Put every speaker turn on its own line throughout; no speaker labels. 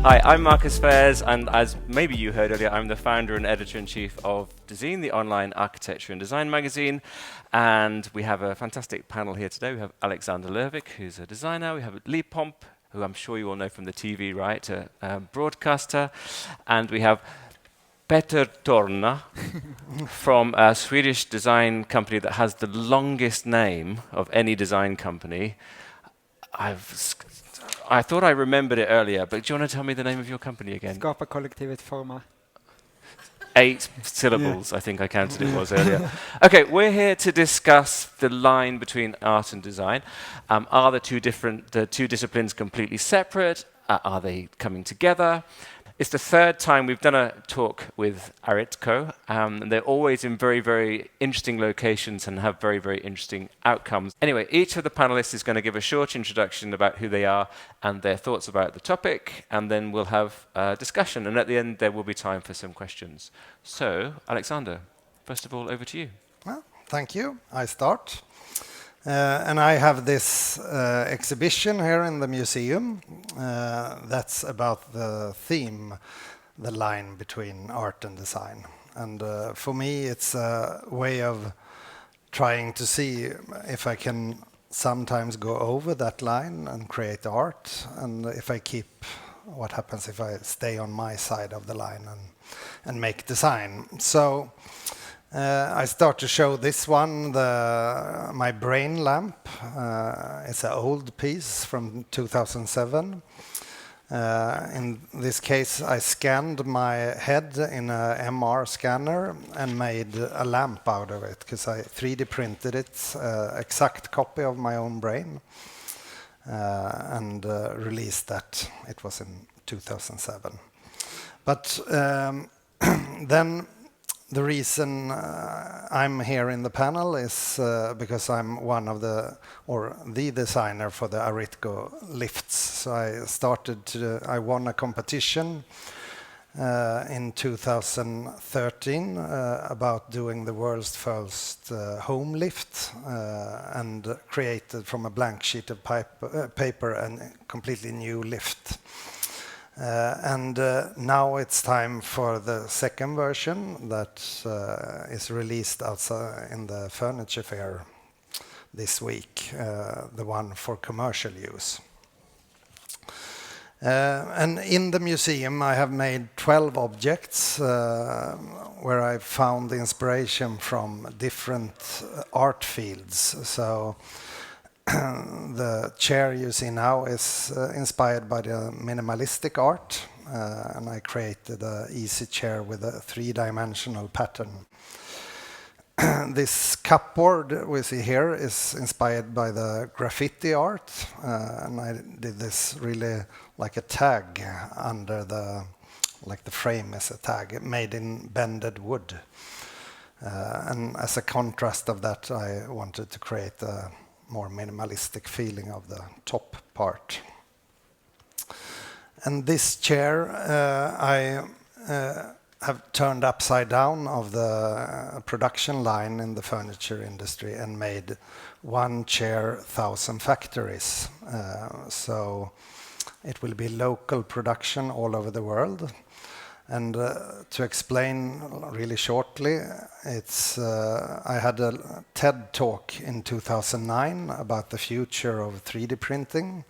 Hi, I'm Marcus Fairs, and as maybe you heard earlier, I'm the founder and editor-in-chief of Dezeen, the online architecture and design magazine. And we have a fantastic panel here today. We have Alexander Lervik, who's a designer. We have Li Pamp, who I'm sure you all know from the TV, right, a broadcaster. And we have Petter Thorne from a Swedish design company that has the longest name of any design company. I thought I remembered it earlier, but do you want to tell me the name of your company again?
Skaparkollektivet Forma.
8 syllables, I think I counted it was earlier. Okay, we're here to discuss the line between art and design. Are the two disciplines completely separate? Are they coming together? It's the third time we've done a talk with Aritco. And they're always in very, very interesting locations and have very, very interesting outcomes. Anyway, each of the panelists is going to give a short introduction about who they are and their thoughts about the topic, and then we'll have a discussion. And at the end, there will be time for some questions. So, Alexander, first of all, over to you.
Well, thank you. I start. And I have this exhibition here in the museum that's about the theme, the line between art and design. And for me, it's a way of trying to see if I can sometimes go over that line and create art, and if I keep, what happens if I stay on my side of the line and make design. So I start to show this one, my brain lamp. It's an old piece from 2007. In this case, I scanned my head in a MR scanner and made a lamp out of it, because I 3D printed it, exact copy of my own brain, and released that. It was in 2007. But then the reason I'm here in the panel is because I'm one of the designer for the Aritco lifts. So I won a competition in 2013 about doing the world's first home lift, and created from a blank sheet of paper a completely new lift. And now it's time for the second version that is released outside in the furniture fair this week, the one for commercial use. And in the museum I have made 12 objects where I found the inspiration from different art fields. So the chair you see now is inspired by the minimalistic art, and I created an easy chair with a 3-dimensional pattern. This cupboard we see here is inspired by the graffiti art, and I did this really like a tag under the frame is a tag made in bended wood. And as a contrast of that, I wanted to create a more minimalistic feeling of the top part. And this chair I have turned upside down of the production line in the furniture industry and made one chair, 1,000 factories. So it will be local production all over the world. And to explain really shortly, I had a TED talk in 2009 about the future of 3D printing,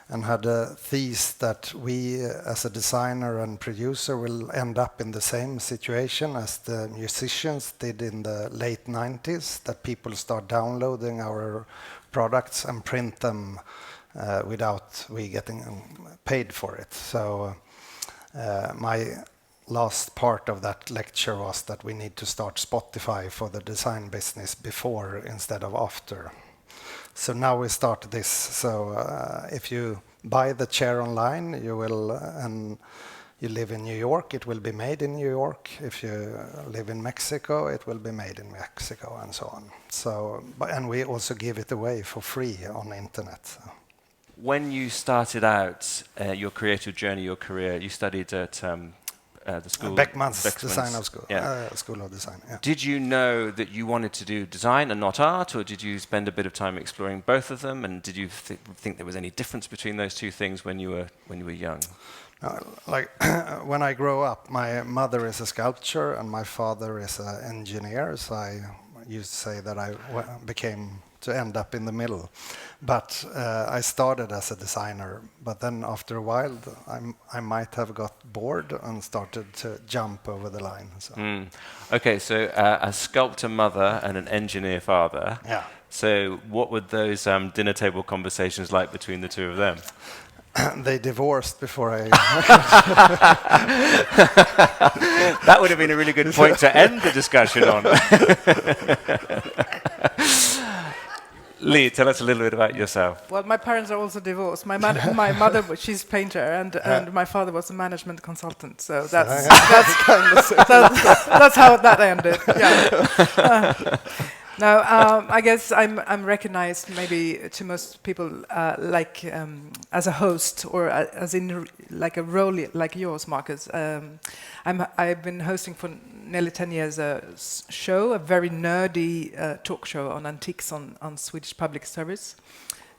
and had a thesis that we as a designer and producer will end up in the same situation as the musicians did in the late 90s, that people start downloading our products and print them without we getting paid for it. So my last part of that lecture was that we need to start Spotify for the design business before instead of after. So now we start this. So if you buy the chair online, you will, and you live in New York, it will be made in New York. If you live in Mexico, it will be made in Mexico, and so on. So, and we also give it away for free on the internet. So.
When you started out your creative journey, your career, you studied at the school.
Beckman's Design of School,
Yeah.
School of Design. Yeah.
Did you know that you wanted to do design and not art, or did you spend a bit of time exploring both of them? And did you think there was any difference between those two things when you were young?
Like when I grow up, my mother is a sculptor and my father is an engineer. So I used to say that I became to end up in the middle. But I started as a designer. But then after a while, I might have got bored and started to jump over the line. So.
Okay, so a sculptor mother and an engineer father.
Yeah.
So what were those dinner table conversations like between the two of them?
They divorced before I...
That would have been a really good point to end the discussion on. Li, tell us a little bit about yourself.
Well, my parents are also divorced. My mother, she's a painter, and my father was a management consultant. So that's how that ended. Yeah. No, I guess I'm recognized maybe to most people as a host or as in like a role like yours, Marcus. I've been hosting for nearly 10 years a show, a very nerdy talk show on antiques on Swedish public service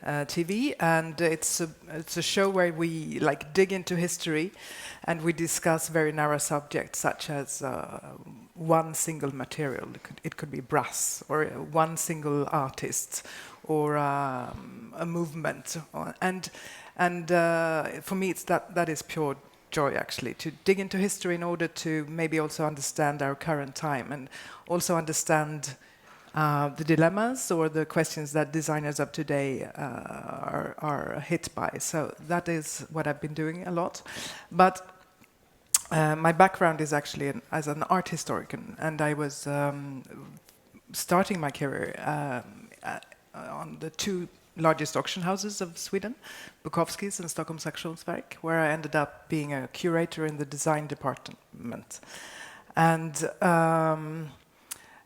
TV, and it's a show where we like dig into history, and we discuss very narrow subjects such as one single material. It could be brass, or one single artist, or a movement, and for me it's that is pure joy actually, to dig into history in order to maybe also understand our current time and also understand the dilemmas or the questions that designers of today are hit by. So that is what I've been doing a lot. But my background is actually as an art historian, and I was starting my career on the two largest auction houses of Sweden, Bukowskis and Stockholms Auktionsverk, where I ended up being a curator in the design department. And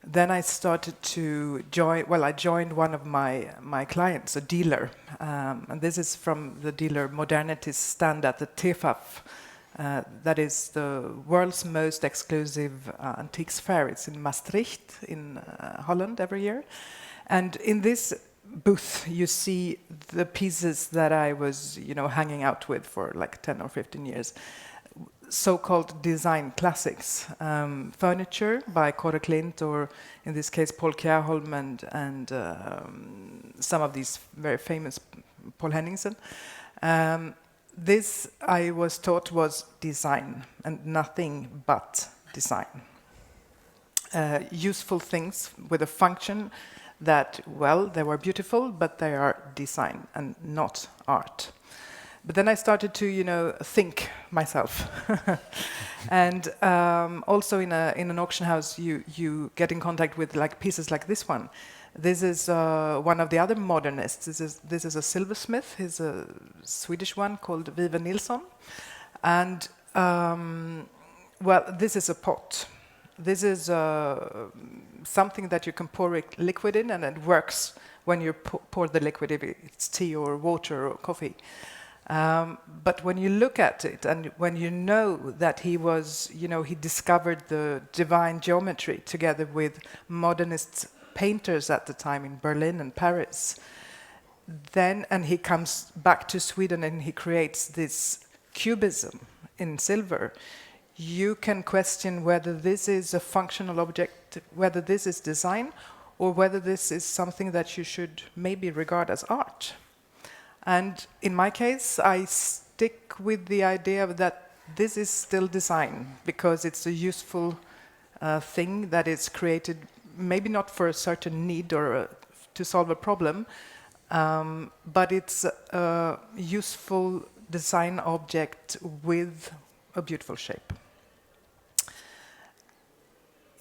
then I started to I joined one of my clients, a dealer, and this is from the dealer Modernity's stand at the TFAF. That is the world's most exclusive antiques fair. It's in Maastricht in Holland every year. And in this booth, you see the pieces that I was, hanging out with for like 10 or 15 years, so-called design classics. Furniture by Kåre Klint, or in this case, Paul Kjærholm and some of these very famous Paul Henningsen. This, I was taught, was design, and nothing but design. Useful things with a function that, well, they were beautiful, but they are design and not art. But then I started to, think myself. And also in an auction house, you get in contact with like pieces like this one. This is one of the other modernists. This is a silversmith. He's a Swedish one called Vive Nilsson. And, this is a pot. This is something that you can pour liquid in, and it works when you pour the liquid, if it's tea or water or coffee. But when you look at it, and when you know that he was, he discovered the divine geometry together with modernist painters at the time in Berlin and Paris, and he comes back to Sweden and he creates this cubism in silver, you can question whether this is a functional object, whether this is design, or whether this is something that you should maybe regard as art. And in my case, I stick with the idea that this is still design, because it's a useful thing that is created, maybe not for a certain need or to solve a problem, but it's a useful design object with a beautiful shape.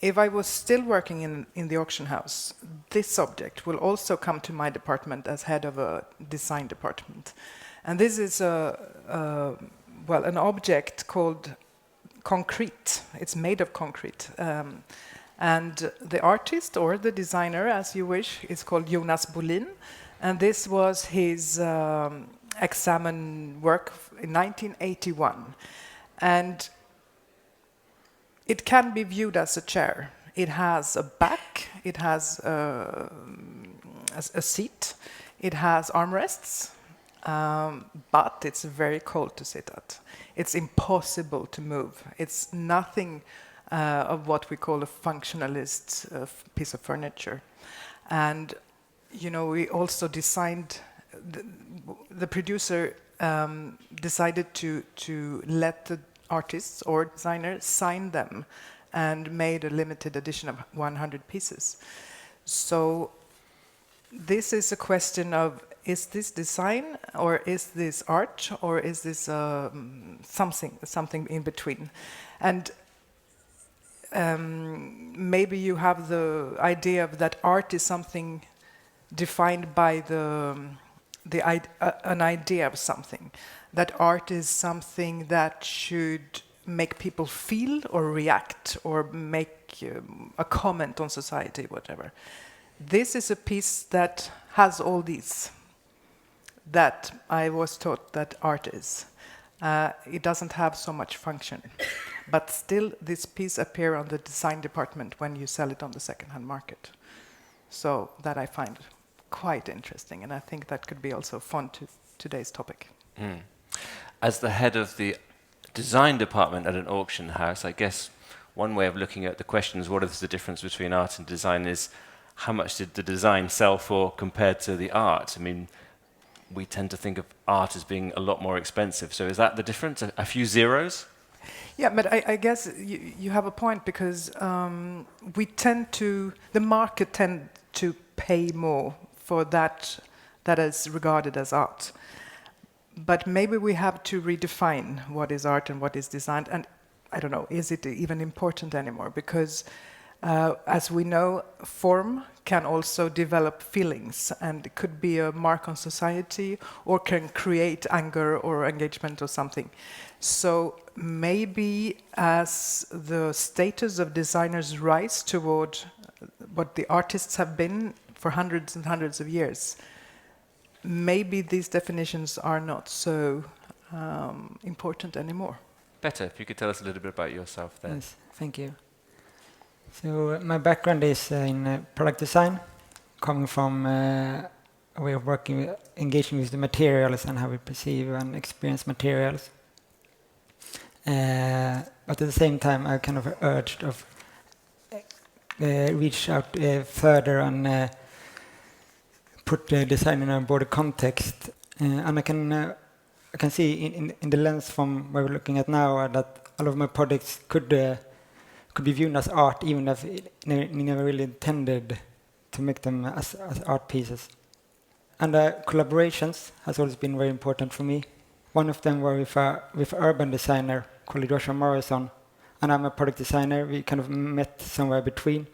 If I was still working in the auction house, this object will also come to my department as head of a design department. And this is an object called concrete. It's made of concrete. And the artist, or the designer, as you wish, is called Jonas Bolin. And this was his examined work in 1981. And It can be viewed as a chair. It has a back, it has a seat, it has armrests, but it's very cold to sit at. It's impossible to move. It's nothing of what we call a functionalist piece of furniture. And, you know, we also designed, the producer decided to let the artists or designers sign them and made a limited edition of 100 pieces. So this is a question of, is this design or is this art or is this something in between? And maybe you have the idea of that art is something defined by an idea of something. That art is something that should make people feel or react or make a comment on society, whatever. This is a piece that has all these that I was taught that art is. It doesn't have so much function, but still this piece appears on the design department when you sell it on the second-hand market. So that I find quite interesting, and I think that could be also fun to today's topic.
Mm. As the head of the design department at an auction house, I guess one way of looking at the question is what is the difference between art and design is how much did the design sell for compared to the art? I mean, we tend to think of art as being a lot more expensive. So is that the difference? A few zeros?
Yeah, but I guess you have a point because the market tend to pay more for that is regarded as art. But maybe we have to redefine what is art and what is design. And I don't know, is it even important anymore? Because as we know, form can also develop feelings, and it could be a mark on society or can create anger or engagement or something. So maybe as the status of designers rise toward what the artists have been for hundreds and hundreds of years, maybe these definitions are not so important anymore.
Better, if you could tell us a little bit about yourself then.
Yes, thank you. So my background is in product design, coming from a way of working, engaging with the materials and how we perceive and experience materials. But at the same time, I kind of urged of reach out further and put the design in a broader context. And I can see in the lens from where we're looking at now that all of my projects could be viewed as art, even if we never really intended to make them as art pieces. And collaborations has always been very important for me. One of them were with an urban designer called Joshua Morrison, and I'm a product designer. We kind of met somewhere between.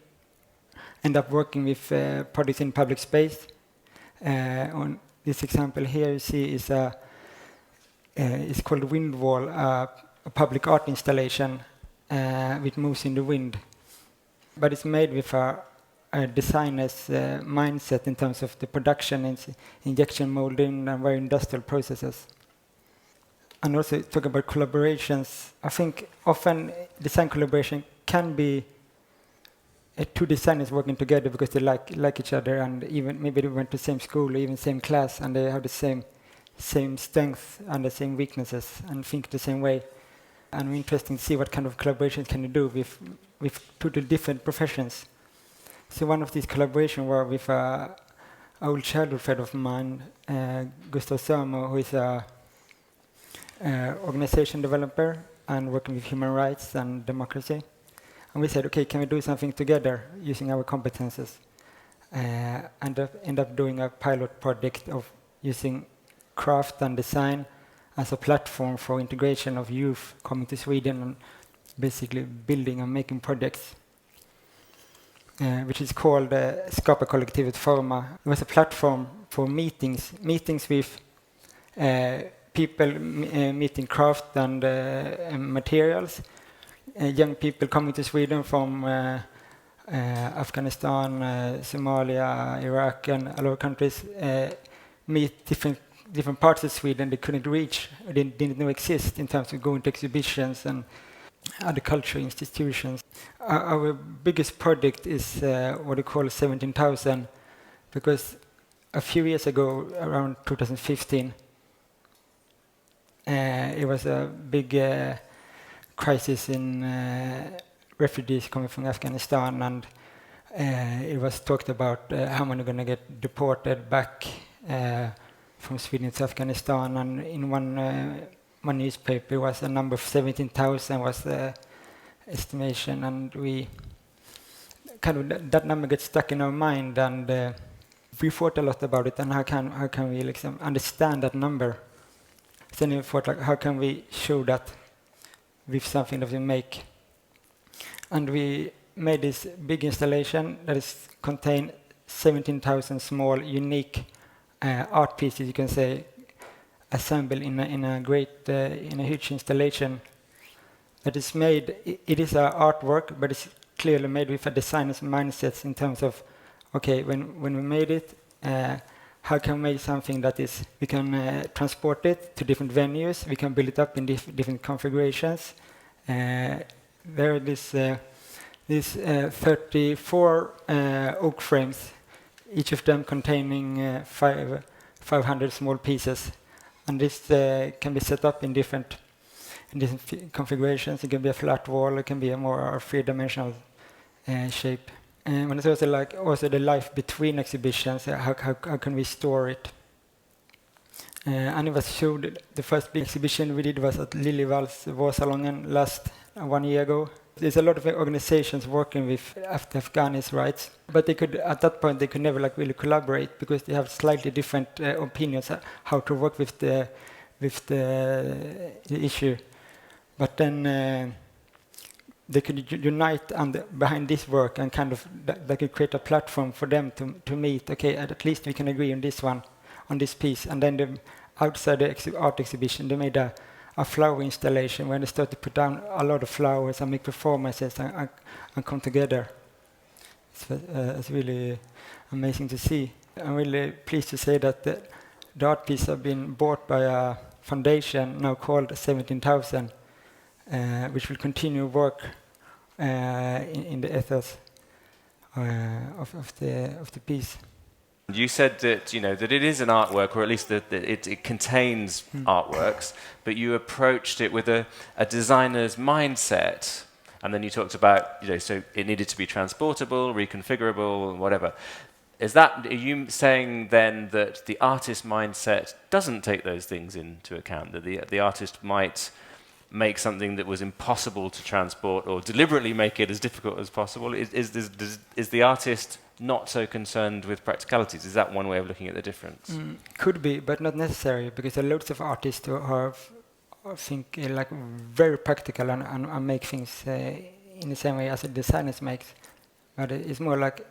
End up working with projects in public space. On this example here, you see is it's called Wind Wall, a public art installation which moves in the wind. But it's made with a designer's mindset in terms of the production and injection molding and very industrial processes. And also talk about collaborations. I think often design collaboration can be two designers working together because they like each other, and even maybe they went to the same school or even same class, and they have the same strengths and the same weaknesses and think the same way. And it's interesting to see what kind of collaborations can you do with totally different professions. So one of these collaborations were with an old childhood friend of mine, Gustav Sömo, who is a organization developer and working with human rights and democracy. And we said, okay, can we do something together using our competences? And end up doing a pilot project of using craft and design as a platform for integration of youth coming to Sweden and basically building and making projects, which is called Skaparkollektivet Forma. It was a platform for meetings with people meeting craft and materials, young people coming to Sweden from Afghanistan, Somalia, Iraq, and a lot of countries, meet different parts of Sweden they couldn't reach, or didn't know exist in terms of going to exhibitions and other cultural institutions. Our biggest project is what we call 17,000, because a few years ago, around 2015, it was a big crisis in refugees coming from Afghanistan, and it was talked about how many are going to get deported back from Sweden to Afghanistan, and in one newspaper was a number of 17,000 was the estimation, and we kind of that number gets stuck in our mind, and we thought a lot about it, and how can we like, understand that number. Then we thought, like, how can we show that with something that we make, and we made this big installation that is contain 17,000 small unique art pieces, you can say, assembled in a huge installation that is made. It is an artwork, but it's clearly made with a designer's mindset in terms of, okay, when we made it, how can we make something that is, we can transport it to different venues, we can build it up in different configurations. There are these 34 oak frames, each of them containing 500 small pieces. And this can be set up in different configurations. It can be a flat wall, it can be a more three-dimensional shape. And when it's also the life between exhibitions, how can we store it? And it was showed, the first big exhibition we did was at Liljevalchs Vårsalongen last 1 year ago. There's a lot of organizations working with Afghanis rights, but they could, at that point, they could never really collaborate because they have slightly different opinions how to work with the issue. But then they could unite behind this work, and kind of they could create a platform for them to meet. Okay, at least we can agree on this one, on this piece. And then outside the art exhibition, they made a flower installation where they started to put down a lot of flowers and make performances and come together. It's really amazing to see. I'm really pleased to say that the art piece have been bought by a foundation now called 17,000, which will continue work in the ethos of the piece.
You said that that it is an artwork, or at least that it contains artworks, but you approached it with a designer's mindset, and then you talked about so it needed to be transportable, reconfigurable, whatever. Are you saying then that the artist mindset doesn't take those things into account? That the artist might make something that was impossible to transport, or deliberately make it as difficult as possible? Is the artist not so concerned with practicalities? Is that one way of looking at the difference?
Could be, but not necessary, because there are loads of artists who are, I think, like very practical and make things in the same way as a designer makes. But it's more like,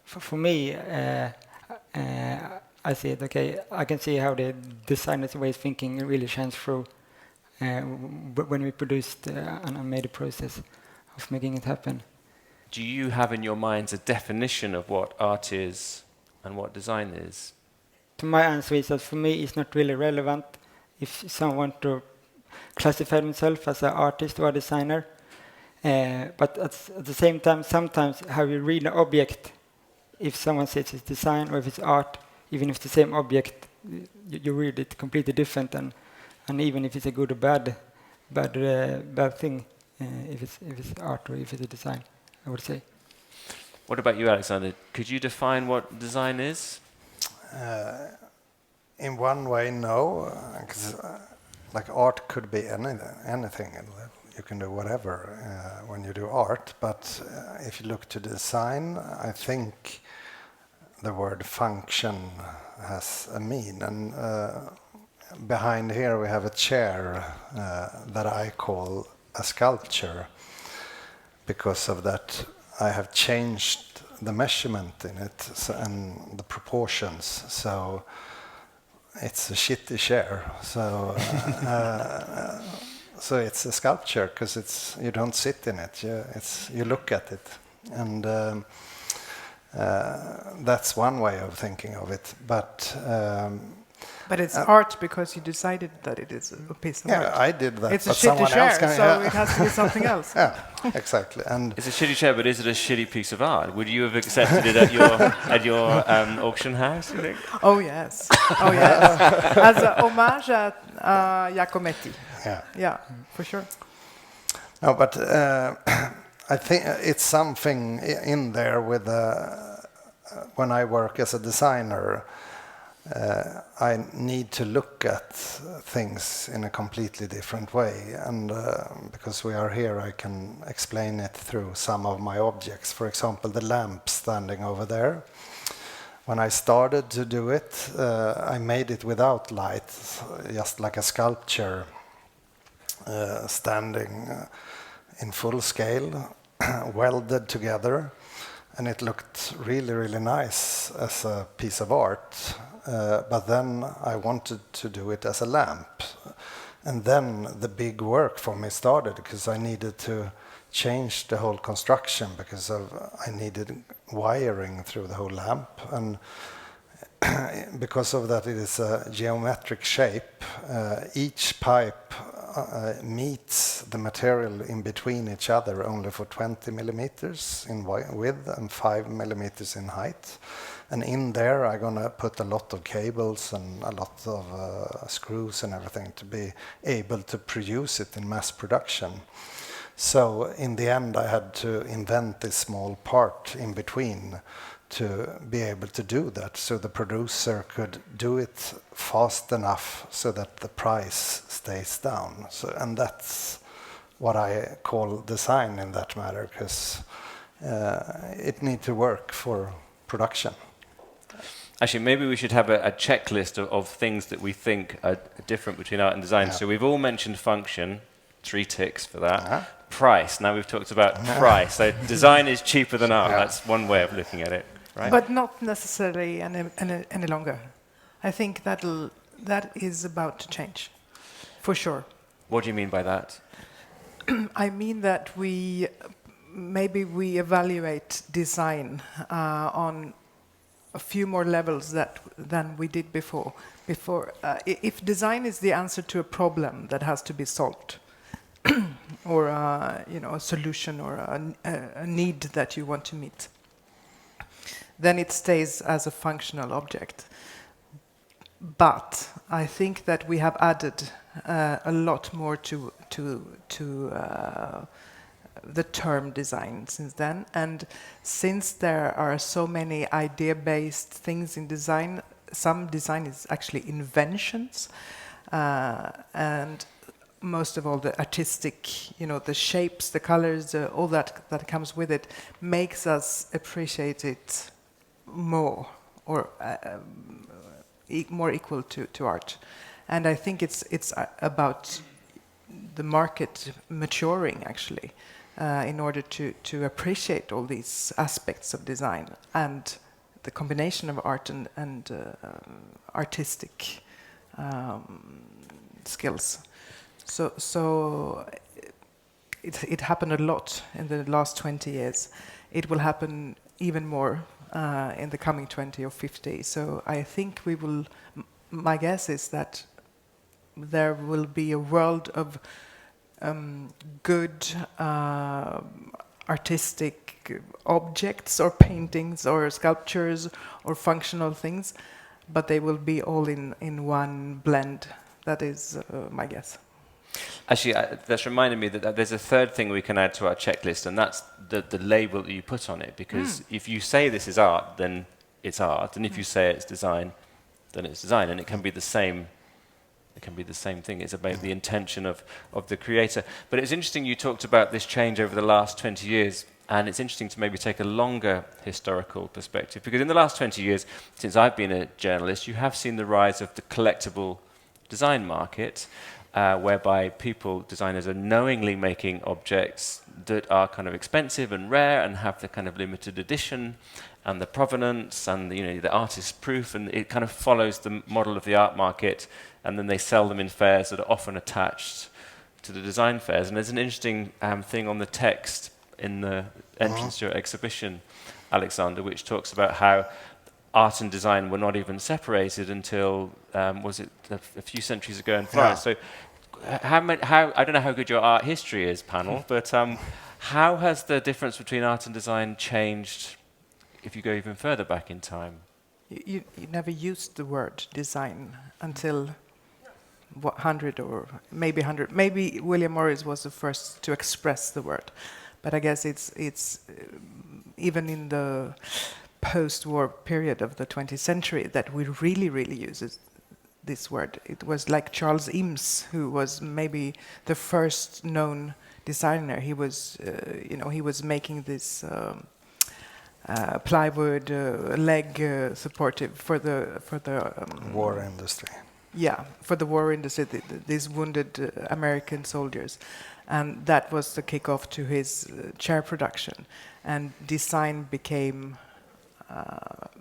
for me, I see it. Okay, I can see how the designer's way of thinking really shines through when we produced and made the process of making it happen.
Do you have in your minds a definition of what art is and what design is?
To my answer is that for me it's not really relevant if someone wants to classify themselves as an artist or a designer. But at the same time, sometimes how you read an object, if someone says it's design or if it's art, even if it's the same object, you read it completely different, and even if it's a good or bad thing, if it's art or if it's a design, I would say.
What about you, Alexander? Could you define what design is?
In one way, no, because like art could be anything. You can do whatever when you do art. But if you look to design, I think the word function has a meaning. And behind here we have a chair that I call a sculpture. Because of that, I have changed the measurement in it and the proportions. So it's a shitty chair. So so it's a sculpture because you don't sit in it. You look at it, and that's one way of thinking of it. But
But it's art because you decided that it is a piece of art.
Yeah, I did that.
It's a
but
shitty
someone
chair,
else can,
so it has to be something else.
Yeah, exactly. And
It's a shitty chair, but is it a shitty piece of art? Would you have accepted it at your auction house, you think?
Oh yes, oh yes. As a homage at Giacometti.
yeah.
Yeah, for sure.
No, but I think it's something in there with when I work as a designer, I need to look at things in a completely different way. And because we are here, I can explain it through some of my objects. For example, the lamp standing over there. When I started to do it, I made it without light, just like a sculpture standing in full scale, welded together, and it looked really, really nice as a piece of art. But then I wanted to do it as a lamp. And then the big work for me started, because I needed to change the whole construction because I needed wiring through the whole lamp. And because of that, it is a geometric shape. Each pipe meets the material in between each other only for 20 millimeters in width and 5 millimeters in height. And in there, I'm going to put a lot of cables and a lot of screws and everything to be able to produce it in mass production. So in the end, I had to invent this small part in between to be able to do that, so the producer could do it fast enough so that the price stays down. So, and that's what I call design in that matter, because it needs to work for production.
Actually, maybe we should have a checklist of things that we think are different between art and design.
Yeah.
So we've all mentioned function, 3 ticks for that. Price, now we've talked about price. So design is cheaper than art. That's one way of looking at it, right?
But not necessarily any longer. I think that is about to change, for sure.
What do you mean by that?
I mean that maybe we evaluate design on a few more levels than we did before. If design is the answer to a problem that has to be solved, or a solution or a need that you want to meet, then it stays as a functional object. But I think that we have added a lot more to the term design since then. And since there are so many idea-based things in design, some design is actually inventions, and most of all the artistic, the shapes, the colors, all that comes with it, makes us appreciate it more, or more equal to art. And I think it's about the market maturing, actually, in order to appreciate all these aspects of design and the combination of art and artistic skills. So it happened a lot in the last 20 years. It will happen even more in the coming 20 or 50. So I think my guess is that there will be a world of good artistic objects or paintings or sculptures or functional things, but they will be all in one blend. That is my guess.
Actually, that's reminded me that there's a third thing we can add to our checklist, and that's the label that you put on it. Because if you say this is art, then it's art, and if you say it's design, then it's design, and it can be the same. It can be the same thing. It's about the intention of the creator. But it's interesting you talked about this change over the last 20 years, and it's interesting to maybe take a longer historical perspective, because in the last 20 years, since I've been a journalist, you have seen the rise of the collectible design market, whereby designers are knowingly making objects that are kind of expensive and rare and have the kind of limited edition and the provenance and the artist's proof, and it kind of follows the model of the art market, and then they sell them in fairs that are often attached to the design fairs. And there's an interesting thing on the text in the entrance to your exhibition, Alexander, which talks about how art and design were not even separated until, was it a few centuries ago in Florence? So I don't know how good your art history is, panel, but how has the difference between art and design changed if you go even further back in time?
You never used the word design until 100 or maybe 100. Maybe William Morris was the first to express the word, but I guess it's even in the post-war period of the 20th century that we really use this word. It was like Charles Eames, who was maybe the first known designer. He was, he was making this plywood leg supportive for the
war industry.
Yeah, for the war industry, these wounded American soldiers, and that was the kickoff to his chair production, and design became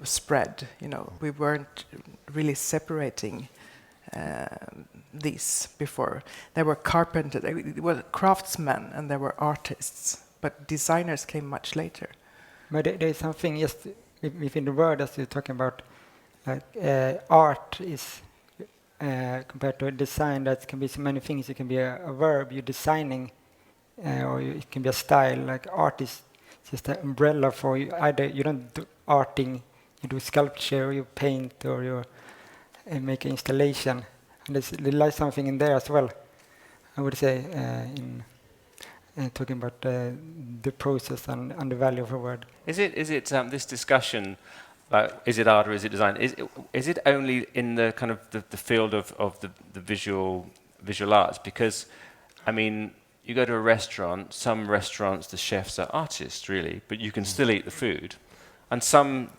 spread. We weren't really separating these before. There were carpenters, there were craftsmen, and there were artists, but designers came much later.
But there is something just within the word as you're talking about, art is compared to a design. That can be so many things. It can be a verb you're designing, or it can be a style. Like art is just an umbrella for you. Either you don't do arting, you do sculpture, or you paint, or you make an installation. And there lies something in there as well, I would say, in talking about the process and the value of a word.
Is it this discussion about is it art or is it design? Is it only in the kind of the field of the visual arts? Because, I mean, you go to a restaurant. Some restaurants, the chefs are artists, really, but you can still eat the food. And some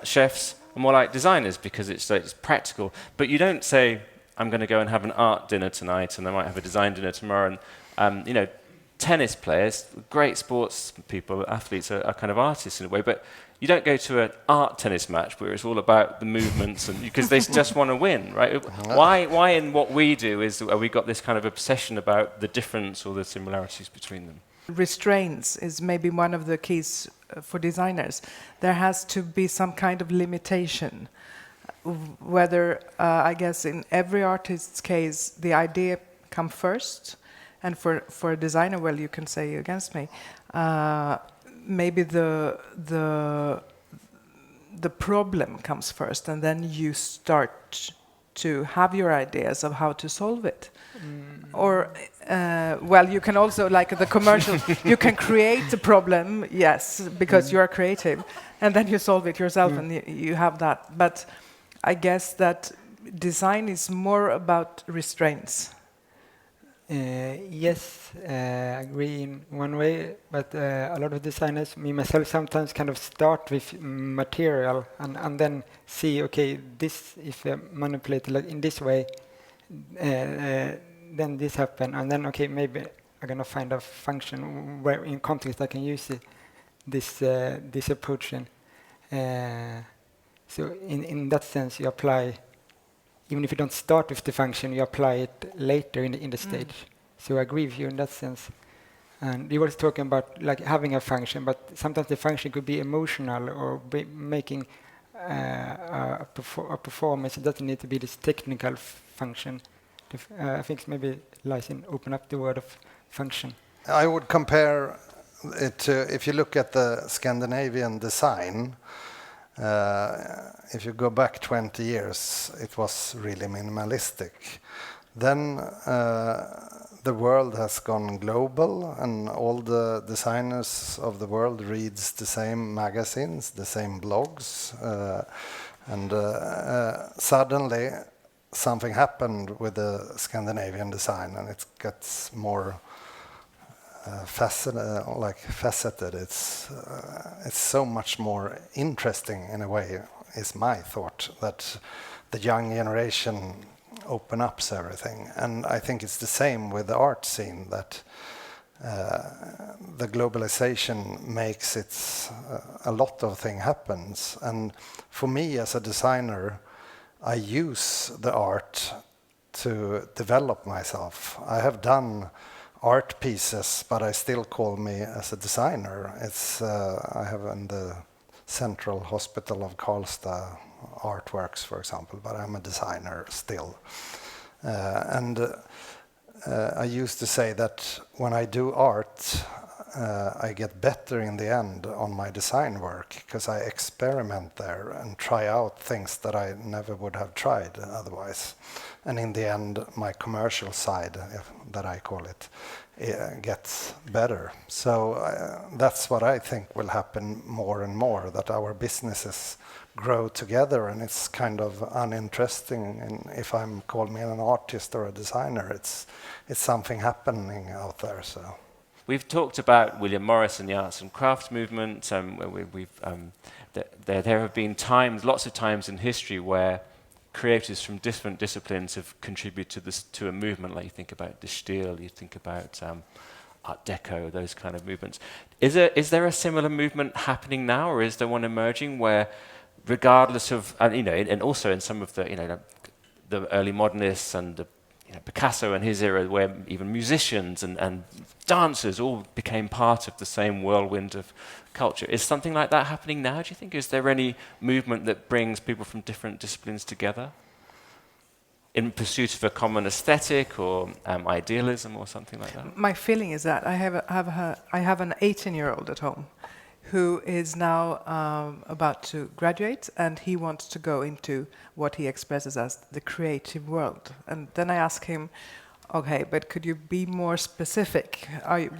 chefs are more like designers because it's practical. But you don't say, I'm going to go and have an art dinner tonight, and I might have a design dinner tomorrow. And tennis players, great sports people, athletes are kind of artists in a way, but you don't go to an art tennis match where it's all about the movements and because they just want to win, right? Why in what we do is we got this kind of obsession about the difference or the similarities between them?
Restraints is maybe one of the keys for designers. There has to be some kind of limitation. Whether, I guess in every artist's case, the idea comes first, and for a designer, well, you can say against me, maybe the problem comes first, and then you start to have your ideas of how to solve it. Or, well, you can also, like the commercial, you can create the problem, yes, because you are creative, and then you solve it yourself, and you have that. But I guess that design is more about restraints.
Yes, I agree in one way, but a lot of designers, me myself, sometimes kind of start with material and then see, okay, this if I manipulate it in this way, then this happen, and then okay, maybe I'm gonna find a function where in context I can use this approach. So in that sense, you apply. Even if you don't start with the function, you apply it later in the stage. So I agree with you in that sense. And you were talking about like having a function, but sometimes the function could be emotional or making a performance. It doesn't need to be this technical function. I think maybe lies in open up the word of function.
I would compare it to, if you look at the Scandinavian design, if you go back 20 years, it was really minimalistic. Then the world has gone global, and all the designers of the world reads the same magazines, the same blogs, and suddenly something happened with the Scandinavian design, and it gets more faceted. It's so much more interesting in a way, is my thought, that the young generation open up everything. And I think it's the same with the art scene, that the globalization makes it a lot of things happens. And for me as a designer, I use the art to develop myself. I have done art pieces, but I still call me as a designer. It's I have in the Central Hospital of Karlstad artworks, for example, but I'm a designer still. I used to say that when I do art, I get better in the end on my design work because I experiment there and try out things that I never would have tried otherwise. And in the end, my commercial side, that I call it, gets better. So that's what I think will happen more and more, that our businesses grow together, and it's kind of uninteresting. And if I'm called me an artist or a designer, it's something happening out there. So
we've talked about William Morris and the arts and crafts movement. There have been times, lots of times in history, where creators from different disciplines have contributed to a movement. Like you think about the Stil, you think about Art Deco, those kind of movements. Is there a similar movement happening now, or is there one emerging where, regardless of, and also in some of the early modernists and Picasso and his era, where even musicians and dancers all became part of the same whirlwind of culture. Is something like that happening now, do you think? Is there any movement that brings people from different disciplines together in pursuit of a common aesthetic or idealism or something like that?
My feeling is that I have an 18-year-old at home who is now about to graduate, and he wants to go into what he expresses as the creative world. And then I ask him, okay, but could you be more specific?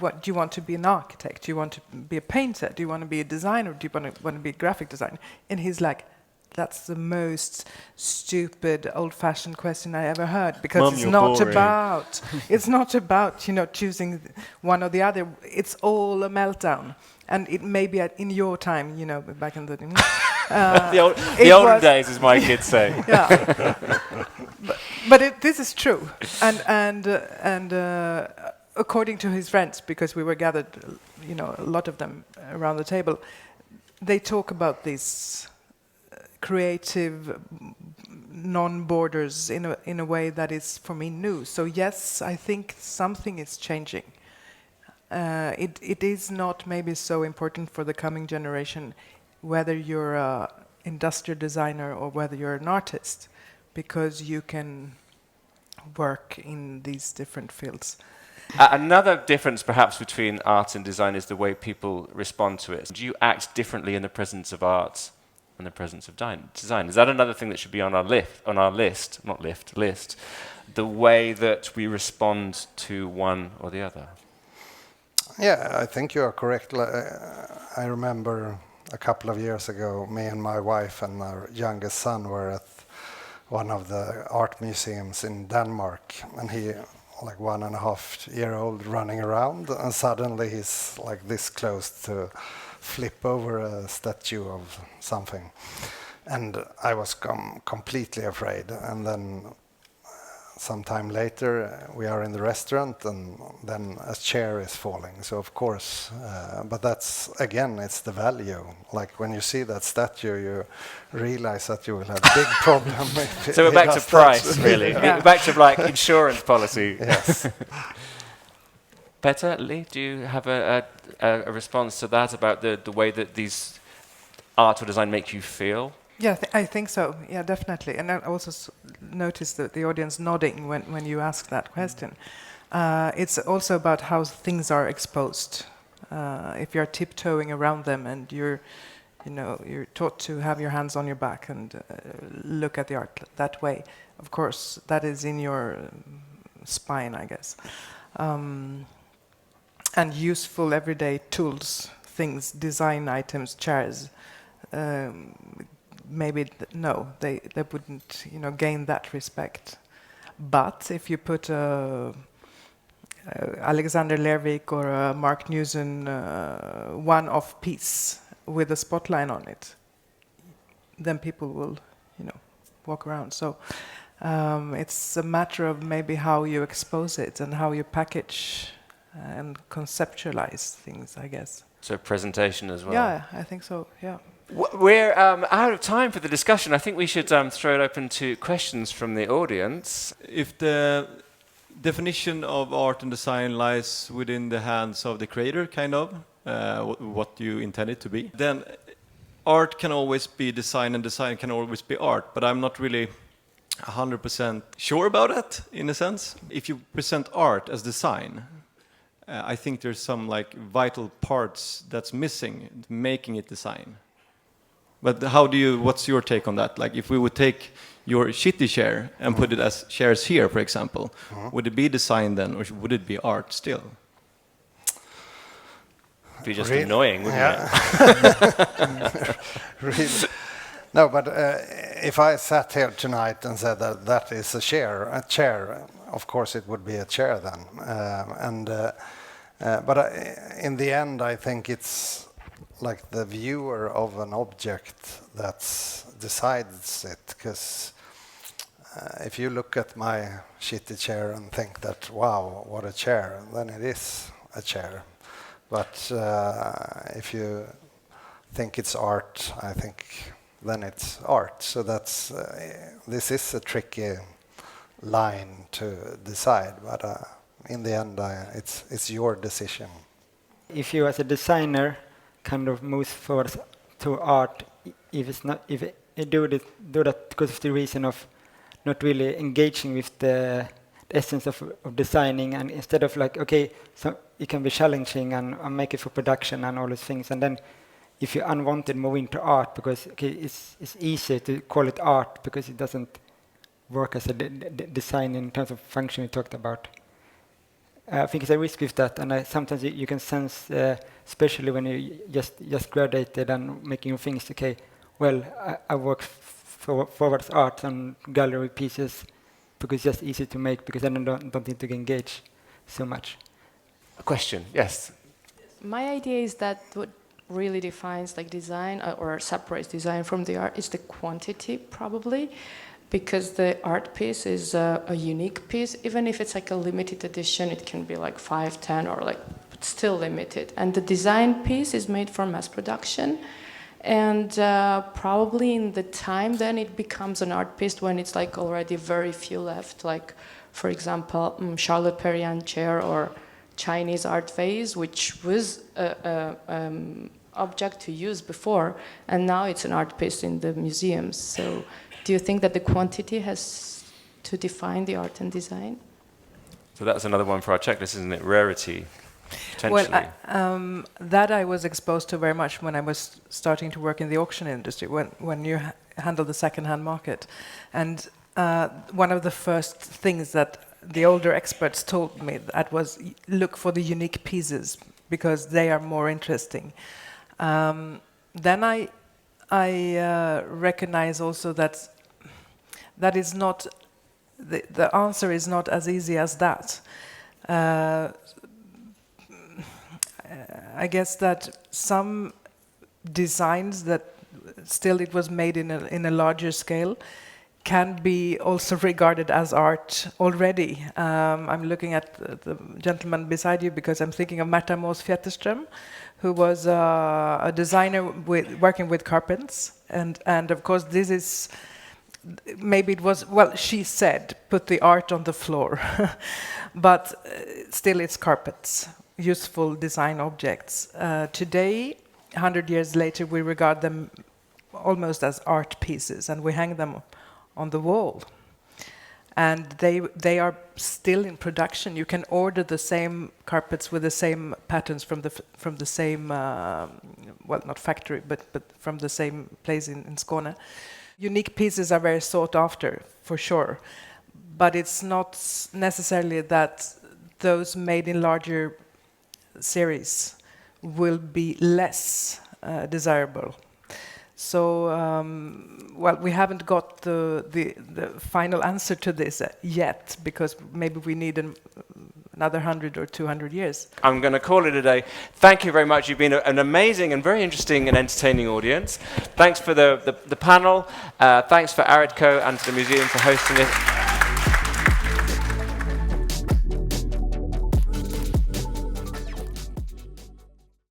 What do you want to be, an architect? Do you want to be a painter? Do you want to be a designer? Do you want to be a graphic designer? And he's like, that's the most stupid, old-fashioned question I ever heard, because
Mom,
it's not about choosing one or the other. It's all a meltdown. And it may be in your time, back in the
the olden days, as my kids say.
Yeah, but this is true, and according to his friends, because we were gathered, a lot of them around the table, they talk about these creative non-borders in a way that is for me new. So yes, I think something is changing. It is not maybe so important for the coming generation whether you're an industrial designer or whether you're an artist, because you can work in these different fields.
Another difference perhaps between art and design is the way people respond to it. Do you act differently in the presence of art and the presence of design? Is that another thing that should be on our list, the way that we respond to one or the other?
Yeah, I think you are correct. I remember a couple of years ago, me and my wife and our youngest son were at one of the art museums in Denmark, and he, like 1.5-year-old, running around, and suddenly he's like this close to flip over a statue of something. And I was completely afraid. And then sometime later, we are in the restaurant, and then a chair is falling. So of course, but that's, again, it's the value. Like when you see that statue, you realize that you will have a big problem.
So we're back to price, really. Yeah. Back to like insurance policy.
Yes.
Petter, Li, do you have a response to that about the way that these art or design make you feel?
Yeah, I think so. Yeah, definitely. And I also noticed that the audience nodding when you ask that question. It's also about how things are exposed. If you're tiptoeing around them and you're taught to have your hands on your back and look at the art that way, of course, that is in your spine, I guess. And useful everyday tools, things, design items, chairs, maybe they wouldn't gain that respect. But if you put Alexander Lervik or a Mark Newson one-off piece with a spotlight on it, then people will walk around. So it's a matter of maybe how you expose it and how you package and conceptualize things, I guess.
So presentation as well.
Yeah, I think so. Yeah.
We're out of time for the discussion. I think we should throw it open to questions from the audience.
If the definition of art and design lies within the hands of the creator, kind of, what you intend it to be, then art can always be design and design can always be art, but I'm not really 100% sure about it in a sense. If you present art as design, I think there's some like vital parts that's missing, making it design. But what's your take on that? Like if we would take your shitty chair and put it as chairs here, for example, would it be design then, or would it be art still?
It'd be just annoying, wouldn't it?
Really? No, but if I sat here tonight and said that is a chair, of course it would be a chair then. But in the end, I think it's like the viewer of an object that decides it. Because if you look at my shitty chair and think that, wow, what a chair, then it is a chair. But if you think it's art, I think then it's art. So that's this is a tricky line to decide, but in the end, it's your decision.
If you, as a designer, kind of move forward to art, if you do that because of the reason of not really engaging with the essence of designing, and instead of like, okay, so it can be challenging and make it for production and all those things, and then if you unwanted move into art because it's easier to call it art because it doesn't work as a design in terms of function we talked about. I think it's a risk with that, and sometimes you can sense, especially when you just graduated and making things. Okay, well, I work forwards art and gallery pieces because it's just easy to make because then I don't need to engage so much.
A question, yes.
My idea is that what really defines like design or separates design from the art is the quantity, probably. Because the art piece is a unique piece, even if it's like a limited edition, it can be like 5, 10, or like still limited. And the design piece is made for mass production, and probably in the time then it becomes an art piece when it's like already very few left. Like, for example, Charlotte Perriand chair or Chinese art vase, which was an object to use before, and now it's an art piece in the museums. So. Do you think that the quantity has to define the art and design?
So that's another one for our checklist, isn't it? Rarity, potentially.
Well, that I was exposed to very much when I was starting to work in the auction industry, when you handle the second-hand market. And one of the first things that the older experts told me that was look for the unique pieces because they are more interesting. Then I recognize also that is not the answer is not as easy as that. I guess that some designs that still it was made in a larger scale can be also regarded as art already. I'm looking at the gentleman beside you because I'm thinking of Märta Mås Fjätterström, who was a designer working with carpets, and of course this is maybe it was, well, she said put the art on the floor, but still it's carpets, useful design objects. Today, 100 years later, we regard them almost as art pieces, and we hang them on the wall. And they are still in production. You can order the same carpets with the same patterns from the same, well, not factory, but from the same place in Skåne. Unique pieces are very sought after, for sure. But it's not necessarily that those made in larger series will be less desirable. So, well, we haven't got the final answer to this yet, because maybe we need another 100 or 200 years.
I'm going to call it a day. Thank you very much. You've been an amazing and very interesting and entertaining audience. Thanks for the panel. Thanks for Aritco and to the museum for hosting it.